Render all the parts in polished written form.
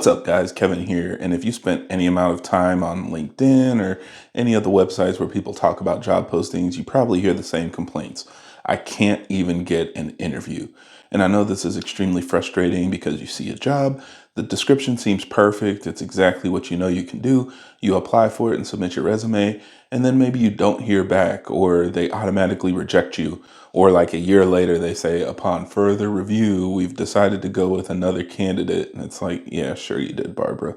What's up, guys? Kevin here. And if you spent any amount of time on LinkedIn or any of the websites where people talk about job postings, you probably hear the same complaints. I can't even get an interview. And I know this is extremely frustrating because you see a job, the description seems perfect, it's exactly what you know you can do. You apply for it and submit your resume, and then maybe you don't hear back or they automatically reject you. Or like a year later, they say, upon further review, we've decided to go with another candidate. And it's like, yeah, sure you did, Barbara.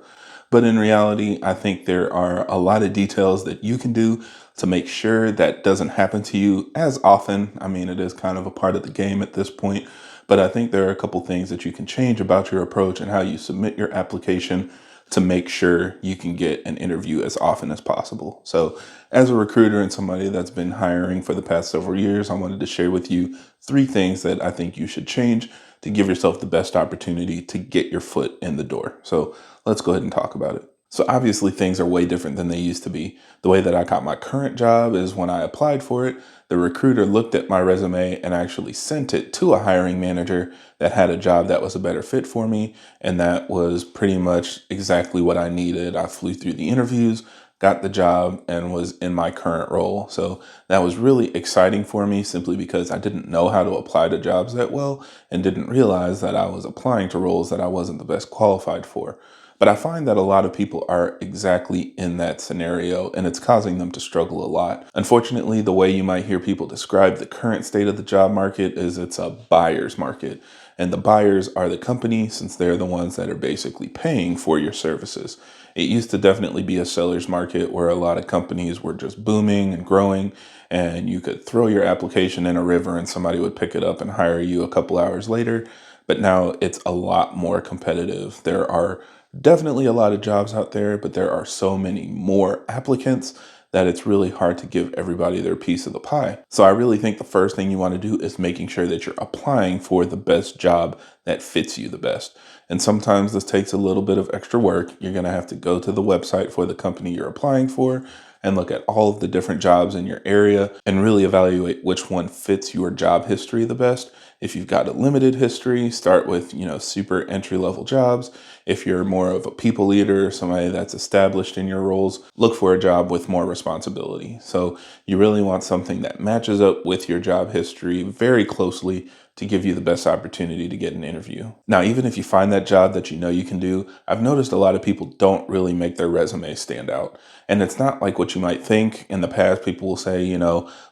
But in reality, I think there are a lot of details that you can do to make sure that doesn't happen to you as often. I mean, it is kind of a part of the game at this point. But I think there are a couple things that you can change about your approach and how you submit your application to make sure you can get an interview as often as possible. So, as a recruiter and somebody that's been hiring for the past several years, I wanted to share with you three things that I think you should change to give yourself the best opportunity to get your foot in the door. So, let's go ahead and talk about it. So obviously things are way different than they used to be. The way that I got my current job is when I applied for it, the recruiter looked at my resume and actually sent it to a hiring manager that had a job that was a better fit for me. And that was pretty much exactly what I needed. I flew through the interviews, got the job, and was in my current role. So that was really exciting for me simply because I didn't know how to apply to jobs that well and didn't realize that I was applying to roles that I wasn't the best qualified for. But I find that a lot of people are exactly in that scenario, and it's causing them to struggle a lot. Unfortunately, the way you might hear people describe the current state of the job market is it's a buyer's market. And the buyers are the company, since they're the ones that are basically paying for your services. It used to definitely be a seller's market where a lot of companies were just booming and growing, and you could throw your application in a river and somebody would pick it up and hire you a couple hours later. But now it's a lot more competitive. There are definitely a lot of jobs out there, but there are so many more applicants that it's really hard to give everybody their piece of the pie. So I really think the first thing you want to do is making sure that you're applying for the best job that fits you the best. And sometimes this takes a little bit of extra work. You're going to have to go to the website for the company you're applying for and look at all of the different jobs in your area and really evaluate which one fits your job history the best. If you've got a limited history, start with, super entry level jobs. If you're more of a people leader, somebody that's established in your roles, look for a job with more responsibility. So you really want something that matches up with your job history very closely to give you the best opportunity to get an interview. Now, even if you find that job that you know you can do, I've noticed a lot of people don't really make their resume stand out. And it's not like what you might think. In the past, people will say,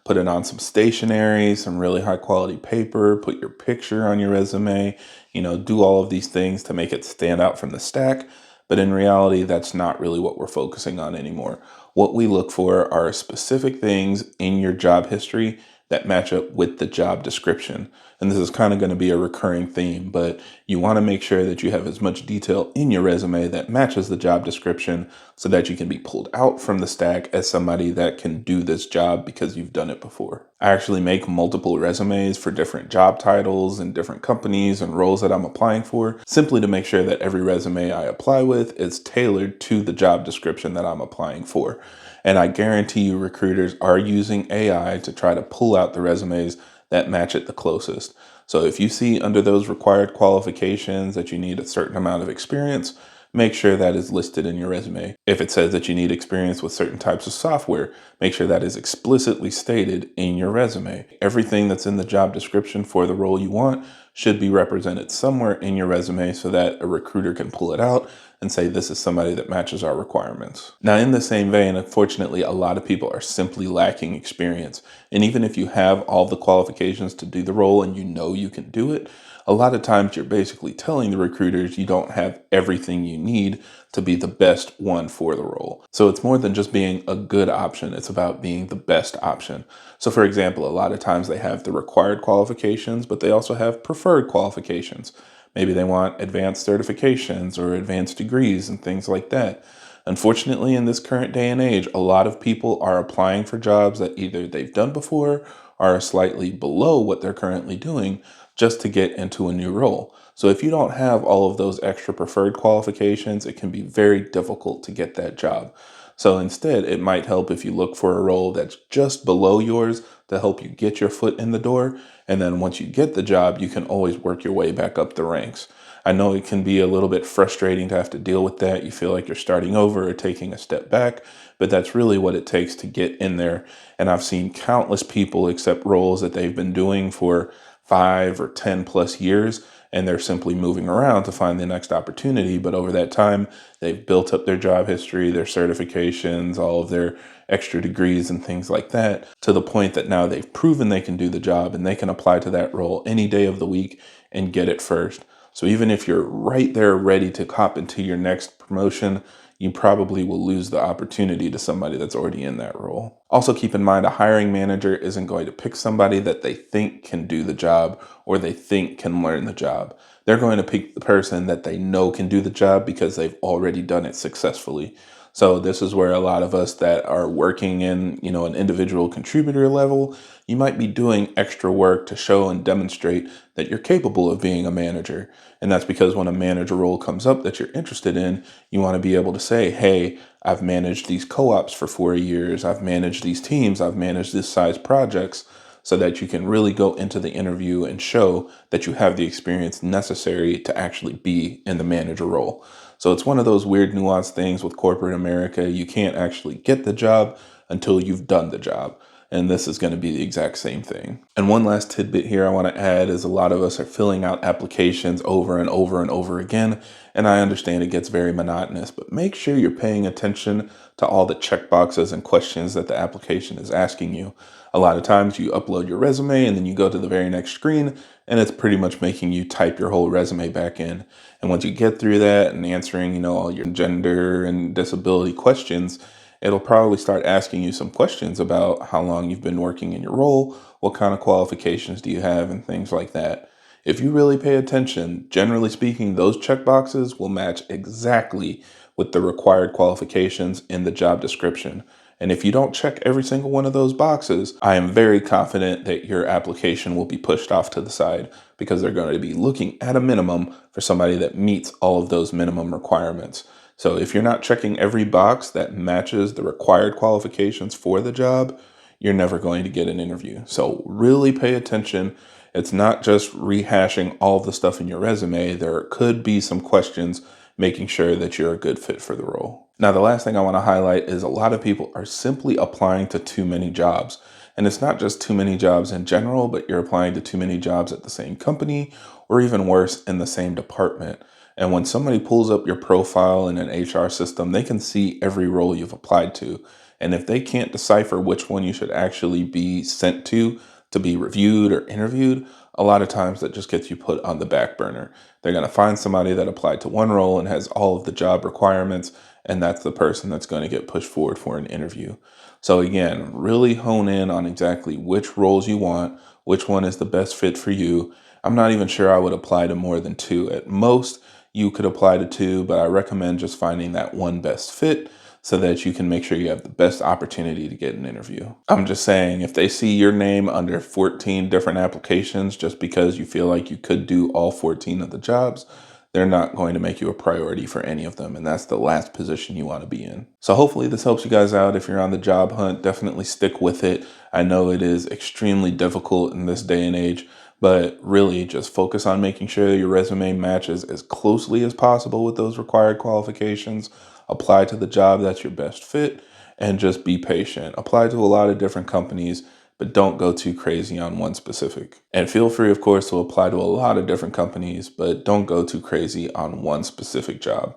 put it on some stationery, some really high quality paper, put your picture on your resume, do all of these things to make it stand out from the stack. But in reality, that's not really what we're focusing on anymore. What we look for are specific things in your job history that match up with the job description. And this is kind of going to be a recurring theme, but you want to make sure that you have as much detail in your resume that matches the job description so that you can be pulled out from the stack as somebody that can do this job because you've done it before. I actually make multiple resumes for different job titles and different companies and roles that I'm applying for, simply to make sure that every resume I apply with is tailored to the job description that I'm applying for. And I guarantee you recruiters are using AI to try to pull out the resumes that match it the closest. So if you see under those required qualifications that you need a certain amount of experience, make sure that is listed in your resume. If it says that you need experience with certain types of software, make sure that is explicitly stated in your resume. Everything that's in the job description for the role you want should be represented somewhere in your resume so that a recruiter can pull it out and say, this is somebody that matches our requirements. Now, in the same vein, unfortunately, a lot of people are simply lacking experience. And even if you have all the qualifications to do the role and you know you can do it, a lot of times you're basically telling the recruiters you don't have everything you need to be the best one for the role. So it's more than just being a good option. It's about being the best option. So for example, a lot of times they have the required qualifications, but they also have preferred qualifications. Maybe they want advanced certifications or advanced degrees and things like that. Unfortunately, in this current day and age, a lot of people are applying for jobs that either they've done before or are slightly below what they're currently doing just to get into a new role. So if you don't have all of those extra preferred qualifications, it can be very difficult to get that job. So instead, it might help if you look for a role that's just below yours to help you get your foot in the door. And then once you get the job, you can always work your way back up the ranks. I know it can be a little bit frustrating to have to deal with that. You feel like you're starting over or taking a step back, but that's really what it takes to get in there. And I've seen countless people accept roles that they've been doing for 5 or 10 plus years, and they're simply moving around to find the next opportunity. But over that time, they've built up their job history, their certifications, all of their extra degrees and things like that, to the point that now they've proven they can do the job and they can apply to that role any day of the week and get it first. So even if you're right there ready to hop into your next promotion, you probably will lose the opportunity to somebody that's already in that role. Also, keep in mind a hiring manager isn't going to pick somebody that they think can do the job or they think can learn the job. They're going to pick the person that they know can do the job because they've already done it successfully. So this is where a lot of us that are working in, an individual contributor level, you might be doing extra work to show and demonstrate that you're capable of being a manager. And that's because when a manager role comes up that you're interested in, you want to be able to say, hey, I've managed these co-ops for 4 years. I've managed these teams. I've managed this size projects, so that you can really go into the interview and show that you have the experience necessary to actually be in the manager role. So it's one of those weird nuanced things with corporate America. You can't actually get the job until you've done the job. And this is going to be the exact same thing. And one last tidbit here I want to add is a lot of us are filling out applications over and over and over again. And I understand it gets very monotonous, but make sure you're paying attention to all the checkboxes and questions that the application is asking you. A lot of times you upload your resume and then you go to the very next screen and it's pretty much making you type your whole resume back in. And once you get through that and answering, all your gender and disability questions, it'll probably start asking you some questions about how long you've been working in your role, what kind of qualifications do you have, and things like that. If you really pay attention, generally speaking, those checkboxes will match exactly with the required qualifications in the job description. And if you don't check every single one of those boxes, I am very confident that your application will be pushed off to the side because they're going to be looking at a minimum for somebody that meets all of those minimum requirements. So if you're not checking every box that matches the required qualifications for the job, you're never going to get an interview. So really pay attention. It's not just rehashing all the stuff in your resume. There could be some questions making sure that you're a good fit for the role. Now, the last thing I want to highlight is a lot of people are simply applying to too many jobs. And it's not just too many jobs in general, but you're applying to too many jobs at the same company, or even worse, in the same department. And when somebody pulls up your profile in an HR system, they can see every role you've applied to. And if they can't decipher which one you should actually be sent to be reviewed or interviewed, a lot of times that just gets you put on the back burner. They're going to find somebody that applied to one role and has all of the job requirements, and that's the person that's going to get pushed forward for an interview. So again, really hone in on exactly which roles you want, which one is the best fit for you. I'm not even sure I would apply to more than two. At most, you could apply to two, but I recommend just finding that one best fit so that you can make sure you have the best opportunity to get an interview. I'm just saying, if they see your name under 14 different applications just because you feel like you could do all 14 of the jobs, they're not going to make you a priority for any of them. And that's the last position you want to be in. So hopefully this helps you guys out. If you're on the job hunt, definitely stick with it. I know it is extremely difficult in this day and age, but really just focus on making sure your resume matches as closely as possible with those required qualifications. Apply to the job that's your best fit, and just be patient. Apply to a lot of different companies, but don't go too crazy on one specific. And feel free, of course, to apply to a lot of different companies, but don't go too crazy on one specific job.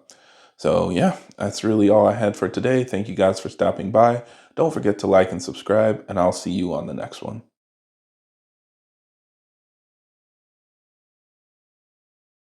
So yeah, that's really all I had for today. Thank you guys for stopping by. Don't forget to like and subscribe, and I'll see you on the next one.